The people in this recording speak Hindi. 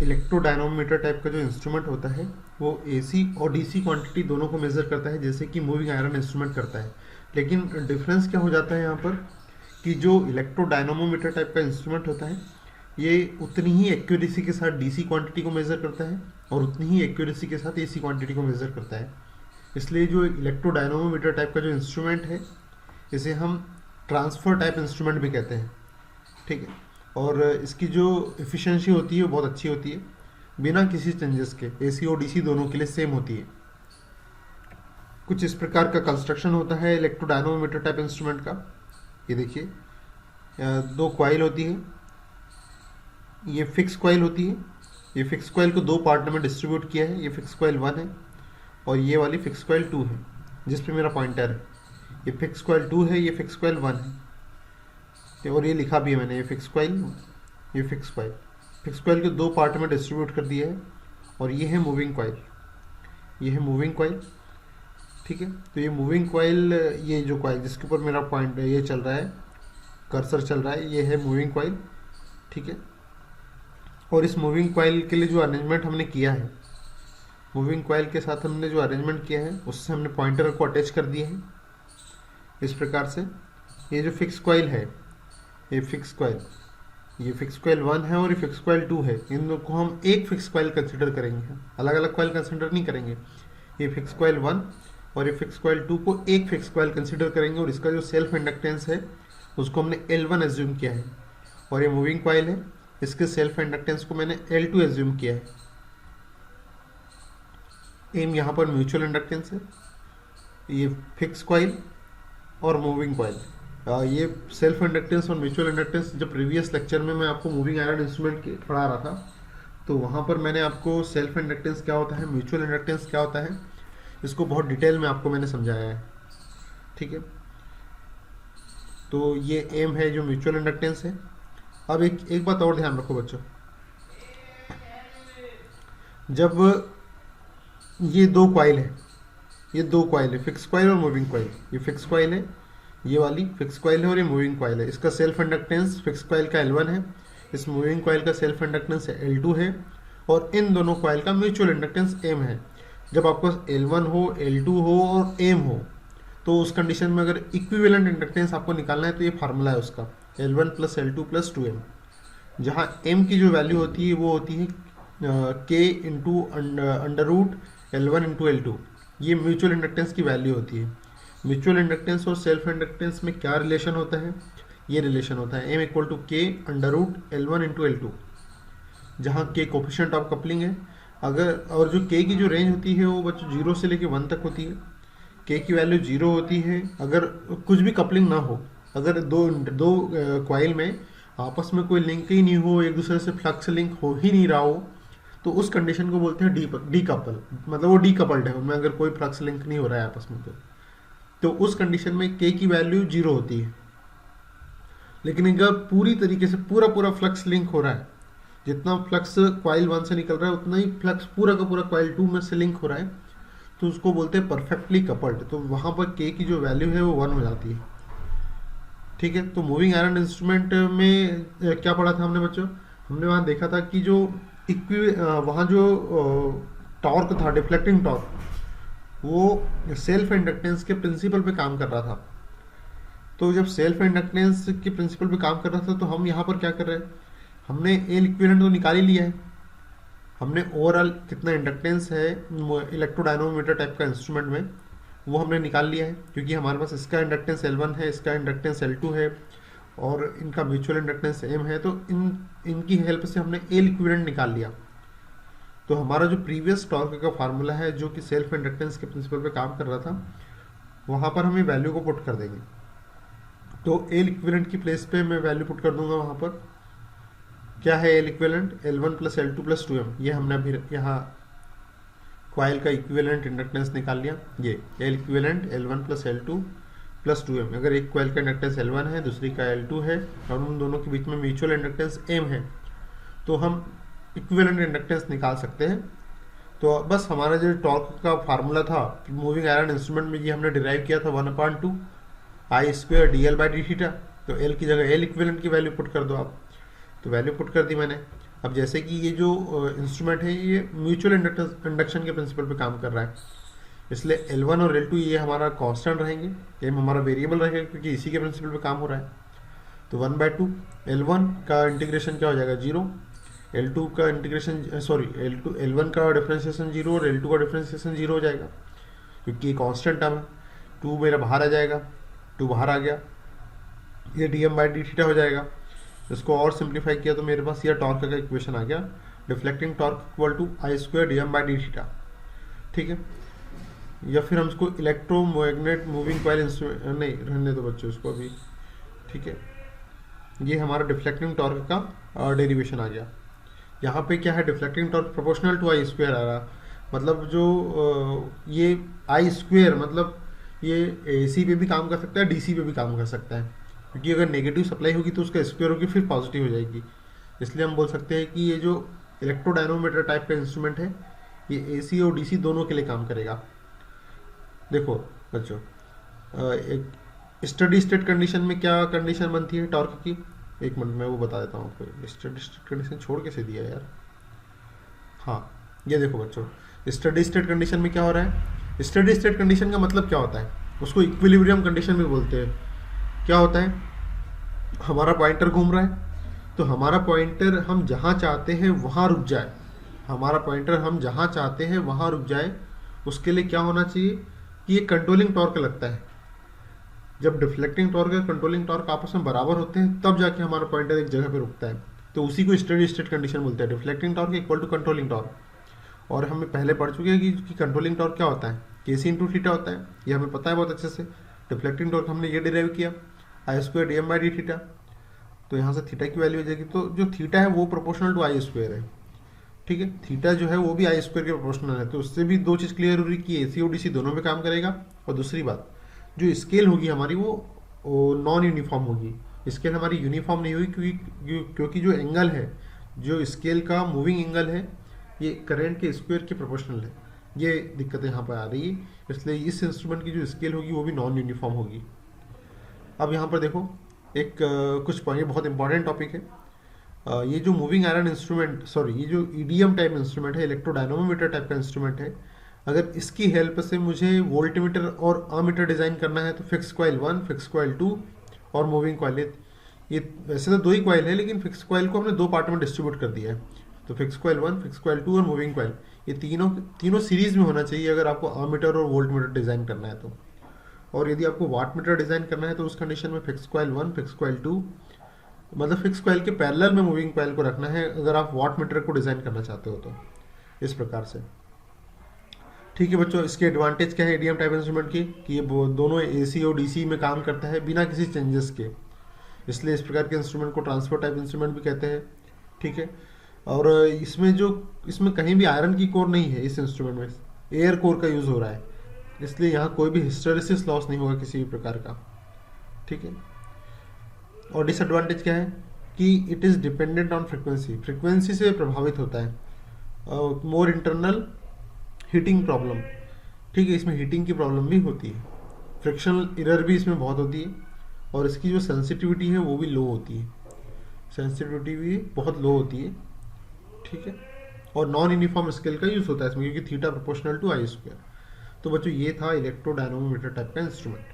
इलेक्ट्रोडायनोमीटर टाइप का जो इंस्ट्रूमेंट होता है वो एसी और डीसी क्वांटिटी दोनों को मेज़र करता है, जैसे कि मूविंग आयरन इंस्ट्रूमेंट करता है। लेकिन डिफरेंस क्या हो जाता है यहाँ पर कि जो इलेक्ट्रोडायनोमीटर टाइप का इंस्ट्रूमेंट होता है ये उतनी ही एक्यूरेसी के साथ डीसी क्वांटिटी को मेज़र करता है और उतनी ही एक्यूरेसी के साथ एसी क्वांटिटी को मेज़र करता है। इसलिए जो इलेक्ट्रोडायनोमीटर टाइप का जो इंस्ट्रूमेंट है इसे हम ट्रांसफ़र टाइप इंस्ट्रूमेंट भी कहते हैं, ठीक है। और इसकी जो एफिशिएंसी होती है वो बहुत अच्छी होती है, बिना किसी चेंजेस के एसी और डीसी दोनों के लिए सेम होती है। कुछ इस प्रकार का कंस्ट्रक्शन होता है इलेक्ट्रोडायनोमीटर टाइप इंस्ट्रूमेंट का। ये देखिए, दो कॉइल होती है, ये फिक्स कॉइल होती है। ये फिक्स कॉइल को दो पार्ट में डिस्ट्रीब्यूट किया है, ये फिक्स कॉइल 1 है और ये वाली फिक्स कॉइल 2 है जिस पे मेरा पॉइंटर है। ये फिक्स कॉइल 2 है, ये फिक्स कॉइल 1 है और ये लिखा भी है मैंने, ये फिक्स कॉइल, ये फिक्स कॉइल। फिक्स कॉइल को दो पार्ट में डिस्ट्रीब्यूट कर दिया है और ये है मूविंग कॉइल, ये है मूविंग कॉइल, ठीक है। तो ये मूविंग कॉइल, ये जो कॉइल जिसके ऊपर मेरा पॉइंट ये चल रहा है, कर्सर चल रहा है, ये है मूविंग कॉइल, ठीक है। और इस मूविंग कॉइल के लिए जो अरेंजमेंट हमने किया है, मूविंग कॉइल के साथ हमने जो अरेंजमेंट किया है उससे हमने पॉइंटर को अटैच कर दिया है इस प्रकार से। ये जो फिक्स कॉइल है, ये फिक्स कॉइल, ये फिक्स कॉइल 1 है और ये फिक्स कॉइल 2 है। इन दोनों को हम एक फिक्स कॉइल कंसिडर करेंगे, अलग अलग कॉइल कंसिडर नहीं करेंगे। ये फिक्स कॉइल 1 और ये फिक्स कॉइल 2 को एक फिक्स कॉइल कंसिडर करेंगे और इसका जो सेल्फ इंडक्टेंस है उसको हमने L1 एज्यूम किया है। और ये मूविंग कॉइल है, इसके सेल्फ इंडक्टेंस को मैंने L2 एज्यूम किया है। एम यहाँ पर म्यूचुअल इंडक्टेंस है, ये फिक्स कॉइल और मूविंग कॉइल। ये सेल्फ इंडक्टेंस और म्यूचुअल इंडक्टेंस जब प्रीवियस लेक्चर में मैं आपको मूविंग आयरन इंस्ट्रूमेंट पढ़ा रहा था तो वहाँ पर मैंने आपको सेल्फ इंडक्टेंस क्या होता है, म्यूचुअल इंडक्टेंस क्या होता है, इसको बहुत डिटेल में आपको मैंने समझाया है, ठीक है। तो ये एम है जो म्यूचुअल इंडक्टेंस है। अब एक बात और ध्यान रखो बच्चों, जब ये दो कॉइल है, ये दो कॉइल है, फिक्स कॉइल और मूविंग कॉइल। ये फिक्स कॉइल है, ये वाली फिक्स कॉइल है और ये मूविंग कॉइल है। इसका सेल्फ इंडक्टेंस फिक्स कॉइल का L1 है, इस मूविंग कॉइल का सेल्फ इंडक्टेंस L2 है और इन दोनों कॉइल का म्यूचुअल इंडक्टेंस M है। जब आपको L1 हो, L2 हो और M हो तो उस कंडीशन में अगर इक्विवेलेंट इंडक्टेंस आपको निकालना है तो ये फार्मूला है उसका, L1 + L2 + 2M, जहाँ M की जो वैल्यू होती है वो होती है K into under root L1 into L2। ये म्यूचुअल इंडक्टेंस की वैल्यू होती है। म्यूचुअल इंडक्टेंस और सेल्फ इंडक्टेंस में क्या रिलेशन होता है, ये रिलेशन होता है M = K under root L1 into L2, जहाँ K कोफिशिएंट ऑफ कपलिंग है। अगर और जो K की जो रेंज होती है वो बच्चों 0 से लेकर 1 तक होती है। K की वैल्यू 0 होती है अगर कुछ भी कपलिंग ना हो, अगर दो कॉइल में आपस में कोई लिंक ही नहीं हो, एक दूसरे से फ्लक्स लिंक हो ही नहीं रहा हो, तो उस कंडीशन को बोलते हैं डी कपल, मतलब वो डी कपल्ड है, उनमें अगर कोई फ्लक्स लिंक नहीं हो रहा है आपस में तो उस कंडीशन में K की वैल्यू 0 होती है। लेकिन अगर पूरी तरीके से पूरा फ्लक्स लिंक हो रहा है, जितना फ्लक्स कॉइल 1 से निकल रहा है उतना ही फ्लक्स पूरा का पूरा कॉइल 2 में से लिंक हो रहा है, तो उसको बोलते हैं परफेक्टली कपल्ड। तो वहाँ पर K की जो वैल्यू है वो 1 हो जाती है, ठीक है। तो मूविंग आयरन इंस्ट्रूमेंट में क्या पढ़ा था हमने बच्चों, हमने वहाँ देखा था कि जो वहाँ जो टॉर्क था, डिफ्लेक्टिंग टॉर्क, वो सेल्फ इंडक्टेंस के प्रिंसिपल पे काम कर रहा था। तो जब सेल्फ इंडक्टेंस के प्रिंसिपल पे काम कर रहा था तो हम यहाँ पर क्या कर रहे हैं, हमने ए इक्विवेलेंट तो निकाल ही लिया है, हमने ओवरऑल कितना इंडक्टेंस है इलेक्ट्रोडायनोमीटर टाइप का इंस्ट्रूमेंट में वो हमने निकाल लिया है, क्योंकि हमारे पास इसका इंडक्टेंस L1 है, इसका इंडक्टेंस L2 है और इनका म्यूचुअल इंडक्टेंस M है। तो इनकी हेल्प से हमने ए इक्विवेलेंट निकाल लिया। तो हमारा जो प्रीवियस टॉर्क का फार्मूला है जो कि सेल्फ इंडक्टेंस के प्रिंसिपल पे काम कर रहा था, वहाँ पर हम ये वैल्यू को पुट कर देंगे। तो ए इक्विवेलेंट की प्लेस पे मैं वैल्यू पुट कर दूंगा। वहाँ पर क्या है ए इक्विवेलेंट, L1 + L2 + 2M। ये हमने अभी यहाँ कॉइल का इक्विवेलेंट इंडक्टेंस निकाल लिया। ये ए इक्विवेलेंट L1 + L2 + 2M। अगर एक कॉइल का इंडक्टेंस L1 है, दूसरी का L2 है और उन दोनों के बीच में म्यूचुअल इंडक्टेंस M है, तो हम इक्विवेलेंट इंडक्टेंस निकाल सकते हैं। तो बस हमारा जो टॉर्क का फार्मूला था मूविंग आयरन इंस्ट्रूमेंट में, ये हमने डिराइव किया था 1/2 I² dl/d थीटा। तो L की जगह L इक्विवेलेंट की वैल्यू पुट कर दो आप, तो वैल्यू पुट कर दी मैंने। अब जैसे कि ये जो इंस्ट्रूमेंट है ये म्यूचुअल इंडक्शन के प्रिंसिपल पे काम कर रहा है, इसलिए L1 और L2 ये हमारा कांस्टेंट रहेंगे, ये हमारा वेरिएबल रहेगा क्योंकि इसी के प्रिंसिपल पे काम हो रहा है। तो 1/2 L1 का इंटीग्रेशन क्या हो जाएगा 0, L2 का इंटीग्रेशन L1 का डिफरेंशिएशन 0 और L2 का डिफरेंशिएशन 0 हो जाएगा क्योंकि ये कांस्टेंट टर्म है। 2 मेरा बाहर आ जाएगा, 2 बाहर आ गया, ये dm/d थीटा हो जाएगा। इसको और सिंप्लीफाई किया तो मेरे पास ये टॉर्क का इक्वेशन आ गया, deflecting torque equal to I² dm/d theta. ठीक है, या फिर हम इसको इलेक्ट्रोमैग्नेट मूविंग कॉइल इंस्ट्रूमेंट, नहीं रहने दो बच्चों इसको अभी। ठीक है, ये हमारा डिफ्लेक्टिंग टॉर्क का डेरिवेशन आ गया। यहाँ पे क्या है, deflecting torque proportional to I² आ रहा, मतलब जो ये I² मतलब ये AC पे भी काम कर सकता है, DC पे भी काम कर सकता है, क्योंकि अगर नेगेटिव सप्लाई होगी तो उसका स्क्वायर होगी फिर पॉजिटिव हो जाएगी। इसलिए हम बोल सकते हैं कि ये जो इलेक्ट्रोडायनोमीटर टाइप का इंस्ट्रूमेंट है ये AC और DC दोनों के लिए काम करेगा। देखो बच्चों, एक स्टडी स्टेट कंडीशन में क्या कंडीशन बनती है टॉर्क की, एक मिनट में वो बता देता हूँ आपको। स्टडी स्टेट कंडीशन छोड़ कैसे दिया यार। हाँ, ये देखो बच्चों, स्टडी स्टेट कंडीशन में क्या हो रहा है, स्टडी स्टेट कंडीशन का मतलब क्या होता है, उसको इक्विलिब्रियम कंडीशन भी बोलते हैं। क्या होता है, हमारा पॉइंटर घूम रहा है तो हमारा पॉइंटर हम जहाँ चाहते हैं वहाँ रुक जाए, हमारा पॉइंटर हम जहाँ चाहते हैं वहाँ रुक जाए, उसके लिए क्या होना चाहिए कि ये कंट्रोलिंग टॉर्क लगता है। जब डिफ्लेक्टिंग टॉर्क और कंट्रोलिंग टॉर्क आपस में बराबर होते हैं तब जाके हमारा पॉइंटर एक जगह पे रुकता है, तो उसी को स्टडी स्टेट कंडीशन बोलते हैं, deflecting torque equal to controlling torque. और हमें पहले पढ़ चुके हैं कि कंट्रोलिंग टॉर्क क्या होता है, KC/थीटा होता है, ये हमें पता है बहुत अच्छे से। डिफ्लेक्टिंग टॉर्क हमने ये डिराइव किया I² dm/d थीटा, तो यहाँ से थीटा की वैल्यू हो जाएगी, तो जो थीटा है वो प्रोपोर्शनल टू I² है। ठीक है, थीटा जो है वो भी I² के प्रोपोर्शनल है, तो उससे भी दो चीज़ क्लियर हो रही कि AC और DC दोनों पे काम करेगा। और दूसरी बात, जो स्केल होगी हमारी वो नॉन यूनिफॉर्म होगी, स्केल हमारी यूनिफॉर्म नहीं होगी क्योंकि जो एंगल है, जो स्केल का मूविंग एंगल है ये करंट के स्क्वायर के प्रोपोर्शनल है। ये दिक्कतें यहाँ पर आ रही है, इसलिए इस इंस्ट्रूमेंट की जो स्केल होगी वो भी नॉन यूनिफॉर्म होगी। अब यहाँ पर देखो एक कुछ पॉइंट, बहुत इंपॉर्टेंट टॉपिक है। ये जो मूविंग आयरन इंस्ट्रूमेंट, ये जो EDM टाइप इंस्ट्रूमेंट है, इलेक्ट्रोडायनोमीटर टाइप का इंस्ट्रूमेंट है, अगर इसकी हेल्प से मुझे वोल्टमीटर और अमीटर डिज़ाइन करना है तो फिक्स कॉइल 1, फिक्स कॉइल 2 और मूविंग कॉइल, ये वैसे तो 2 ही कॉइल है लेकिन फिक्स कॉइल को हमने 2 पार्ट में डिस्ट्रीब्यूट कर दिया है। तो फिक्स कॉइल 1, फिक्स कॉइल 2 और मूविंग कॉइल, ये तीनों सीरीज में होना चाहिए अगर आपको अमीटर और वोल्टमीटर डिज़ाइन करना है तो। और यदि आपको वाटमीटर डिज़ाइन करना है तो उस कंडीशन में फिक्स कॉइल 1, फिक्स कॉइल 2, मतलब फिक्स कॉइल के पैरेलल में मूविंग कॉइल को रखना है अगर आप वाटमीटर को डिज़ाइन करना चाहते हो तो, इस प्रकार से। ठीक है बच्चों, इसके एडवांटेज क्या है EDM टाइप इंस्ट्रूमेंट की कि ये दोनों AC और DC में काम करता है बिना किसी चेंजेस के, इसलिए इस प्रकार के इंस्ट्रूमेंट को ट्रांसफर टाइप इंस्ट्रूमेंट भी कहते हैं। ठीक है, और इसमें कहीं भी आयरन की कोर नहीं है, इस इंस्ट्रूमेंट में एयर कोर का यूज़ हो रहा है, इसलिए यहाँ कोई भी हिस्टेरेसिस लॉस नहीं होगा किसी भी प्रकार का। ठीक है, और डिसएडवांटेज क्या है कि it is dependent on frequency से प्रभावित होता है, मोर इंटरनल हीटिंग प्रॉब्लम। ठीक है, इसमें हीटिंग की प्रॉब्लम भी होती है, फ्रिक्शनल एरर भी इसमें बहुत होती है, और इसकी जो सेंसिटिविटी है वो भी लो होती है, सेंसिटिविटी भी बहुत लो होती है। ठीक है, और नॉन यूनिफॉर्म स्केल का यूज़ होता है इसमें क्योंकि थीटा प्रोपोर्शनल टू I²। तो बच्चों ये था इलेक्ट्रोडायनोमीटर टाइप का इंस्ट्रूमेंट।